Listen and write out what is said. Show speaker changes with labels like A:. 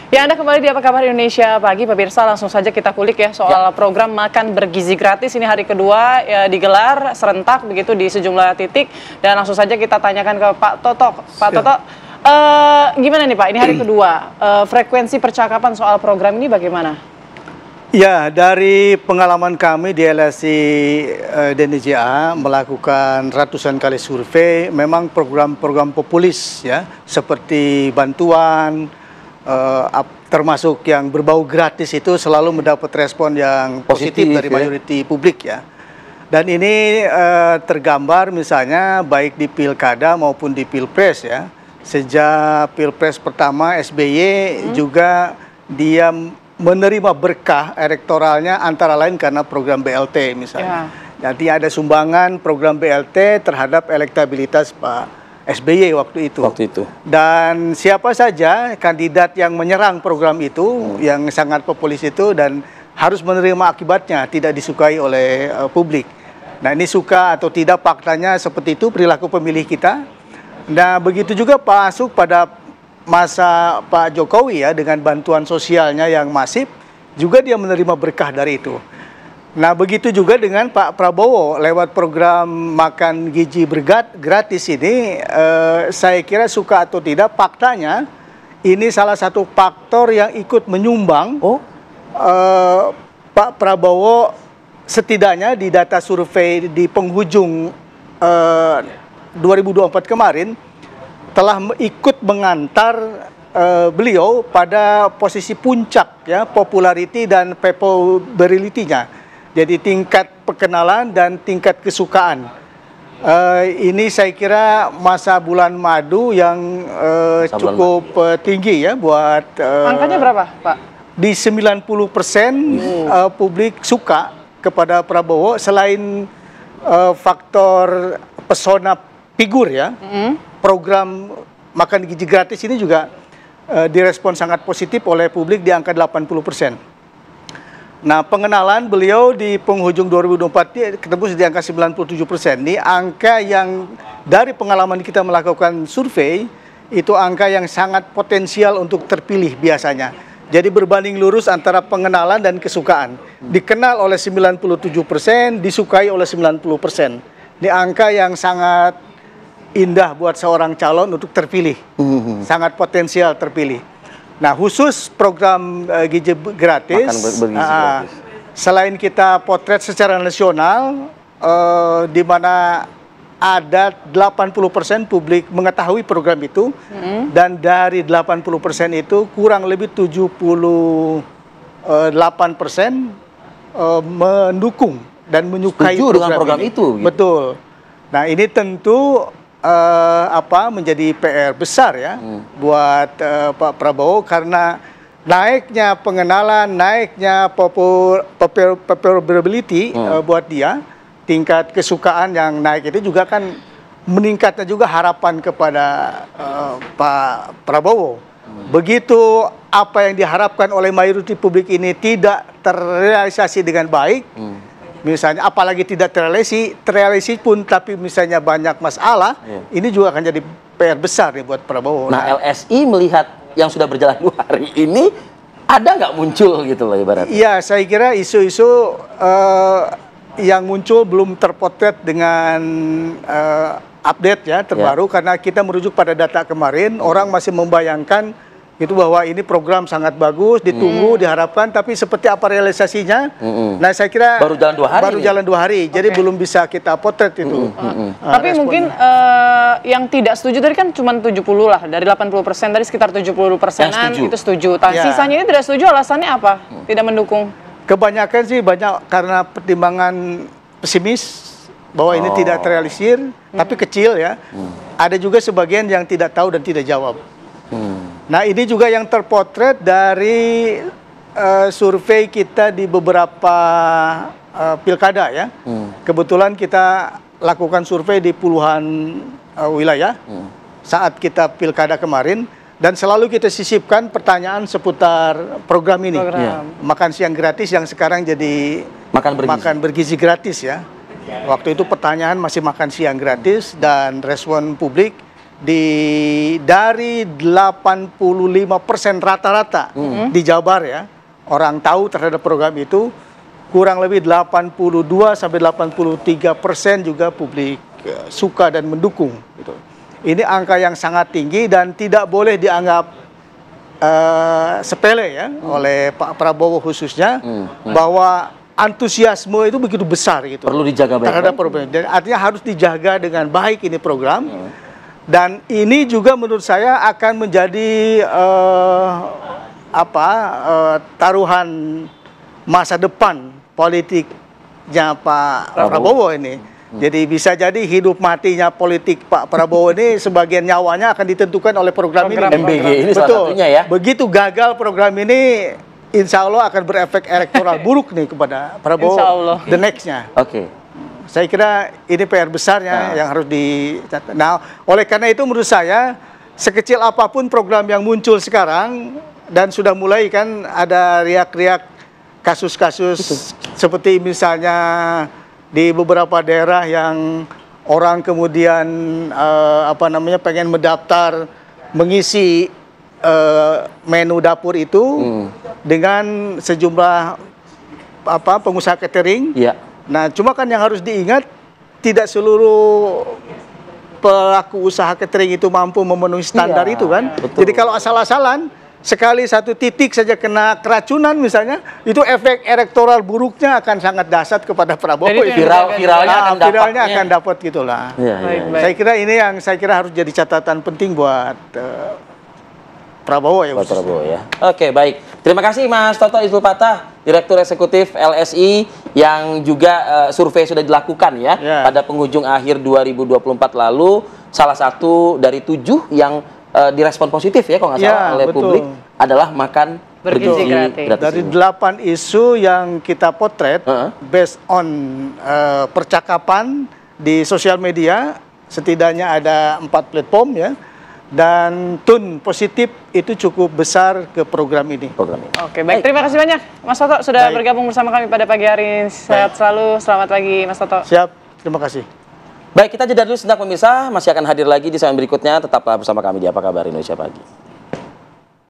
A: Ya, Anda kembali di Apa Kabar Indonesia Pagi, pemirsa. Langsung saja kita kulik ya soal program makan bergizi gratis. Ini hari kedua ya, digelar serentak begitu di sejumlah titik. Dan langsung saja kita tanyakan ke Pak Toto. Pak Toto, gimana nih Pak, ini hari kedua, frekuensi percakapan soal program ini bagaimana?
B: Ya, dari pengalaman kami di LSI DNJA melakukan ratusan kali survei, memang program-program populis ya, seperti bantuan, termasuk yang berbau gratis itu selalu mendapat respon yang positif dari mayoriti publik ya. Dan ini tergambar misalnya baik di pilkada maupun di pilpres ya. Sejak pilpres pertama SBY juga dia menerima berkah elektoralnya antara lain karena program BLT misalnya. Jadi ada sumbangan program BLT terhadap elektabilitas Pak SBY waktu itu. Dan siapa saja kandidat yang menyerang program itu, yang sangat populis itu, dan harus menerima akibatnya, tidak disukai oleh publik. Nah, ini suka atau tidak faktanya seperti itu perilaku pemilih kita. Nah, begitu juga masuk pada masa Pak Jokowi ya, dengan bantuan sosialnya yang masif, juga dia menerima berkah dari itu. Nah, begitu juga dengan Pak Prabowo lewat program makan gizi gratis ini, saya kira suka atau tidak, faktanya ini salah satu faktor yang ikut menyumbang Pak Prabowo setidaknya di data survei di penghujung 2024 kemarin telah ikut mengantar beliau pada posisi puncak ya, popularity dan favorability-nya. Jadi tingkat perkenalan dan tingkat kesukaan. Ini saya kira masa bulan madu yang cukup tinggi ya buat...
A: Angkanya berapa Pak?
B: Di 90% publik suka kepada Prabowo, selain faktor pesona figur ya. Program makan gizi gratis ini juga direspon sangat positif oleh publik di angka 80%. Nah, pengenalan beliau di penghujung 2024 ketembus di angka 97%. Ini angka yang dari pengalaman kita melakukan survei, itu angka yang sangat potensial untuk terpilih biasanya. Jadi berbanding lurus antara pengenalan dan kesukaan. Dikenal oleh 97%, disukai oleh 90%. Ini angka yang sangat indah buat seorang calon untuk terpilih. Sangat potensial terpilih. Nah, khusus program gizi gratis, selain kita potret secara nasional, di mana ada 80% publik mengetahui program itu, dan dari 80% itu kurang lebih 78% mendukung dan menyukai program itu. Betul. Nah, ini tentu menjadi PR besar ya buat Pak Prabowo, karena naiknya pengenalan, naiknya popularity buat dia, tingkat kesukaan yang naik itu juga kan meningkatnya juga harapan kepada Pak Prabowo. Begitu apa yang diharapkan oleh mayoriti publik ini tidak terrealisasi dengan baik, misalnya apalagi tidak terrealisasi pun tapi misalnya banyak masalah, ini juga akan jadi PR besar nih buat Prabowo.
C: Nah, LSI melihat yang sudah berjalan 2 hari ini, ada nggak muncul gitu loh ibaratnya?
B: Iya, saya kira isu-isu yang muncul belum terpotret dengan update ya terbaru, karena kita merujuk pada data kemarin, orang masih membayangkan itu bahwa ini program sangat bagus, ditunggu, diharapkan, tapi seperti apa realisasinya? Nah, saya kira
C: baru jalan 2 hari.
B: Baru jalan 2 hari, jadi belum bisa kita potret itu.
A: Tapi mungkin yang tidak setuju tadi kan cuma 70 lah, dari 80% tadi sekitar 70%-an itu setuju. Sisanya ini tidak setuju, alasannya apa? Tidak mendukung?
B: Kebanyakan sih banyak karena pertimbangan pesimis bahwa ini tidak terrealisir, tapi kecil ya. Ada juga sebagian yang tidak tahu dan tidak jawab. Nah, ini juga yang terpotret dari survei kita di beberapa pilkada ya. Kebetulan kita lakukan survei di puluhan wilayah saat kita pilkada kemarin, dan selalu kita sisipkan pertanyaan seputar program ini. Makan siang gratis yang sekarang jadi makan bergizi gratis ya. Waktu itu pertanyaan masih makan siang gratis, dan respon publik dari 85% rata-rata di Jabar ya, orang tahu terhadap program itu, kurang lebih 82 sampai 83% juga publik suka dan mendukung. Gitu. Ini angka yang sangat tinggi dan tidak boleh dianggap sepele ya oleh Pak Prabowo khususnya, bahwa antusiasme itu begitu besar gitu.
C: Perlu dijaga baik.
B: Terhadap program. Dan artinya harus dijaga dengan baik ini program. Dan ini juga menurut saya akan menjadi taruhan masa depan politiknya Pak Prabowo ini. Jadi bisa jadi hidup matinya politik Pak Prabowo ini sebagian nyawanya akan ditentukan oleh program ini.
C: MBG ini salah
B: Betul.
C: satunya ya.
B: Begitu gagal program ini, insya Allah akan berefek elektoral buruk nih kepada Prabowo.
A: Insya Allah.
B: The next-nya.
C: Oke.
B: Saya kira ini PR besarnya yang harus dicatat. Nah, oleh karena itu menurut saya, sekecil apapun program yang muncul sekarang, dan sudah mulai kan ada riak-riak kasus-kasus seperti misalnya di beberapa daerah yang orang kemudian pengen mendaftar mengisi menu dapur itu dengan sejumlah pengusaha catering.
C: Iya.
B: Nah, cuma kan yang harus diingat, tidak seluruh pelaku usaha catering itu mampu memenuhi standar itu kan.
C: Betul.
B: Jadi kalau asal-asalan, sekali satu titik saja kena keracunan misalnya, itu efek elektoral buruknya akan sangat dahsyat kepada Prabowo.
A: Jadi itu yang
C: Viralnya
B: akan dapat gitulah.
A: Baik.
B: Saya kira ini yang harus jadi catatan penting buat Prabowo ya.
C: Buat Prabowo ya. Oke, baik. Terima kasih Mas Toto Izul Patah, Direktur Eksekutif LSI, yang juga survei sudah dilakukan ya pada penghujung akhir 2024 lalu. Salah satu dari 7 yang direspon positif ya kalau nggak salah oleh publik adalah makan bergizi gratis.
B: Dari 8 isu yang kita potret based on percakapan di sosial media, setidaknya ada 4 platform ya, dan tone positif itu cukup besar ke program ini.
A: Oke, baik. Terima kasih banyak Mas Toto sudah bergabung bersama kami pada pagi hari ini. Sehat selalu. Selamat pagi Mas Toto.
B: Siap. Terima kasih.
C: Baik, kita jeda dulu sebentar pemirsa, masih akan hadir lagi di segmen berikutnya. Tetaplah bersama kami di Apa Kabar Indonesia Pagi.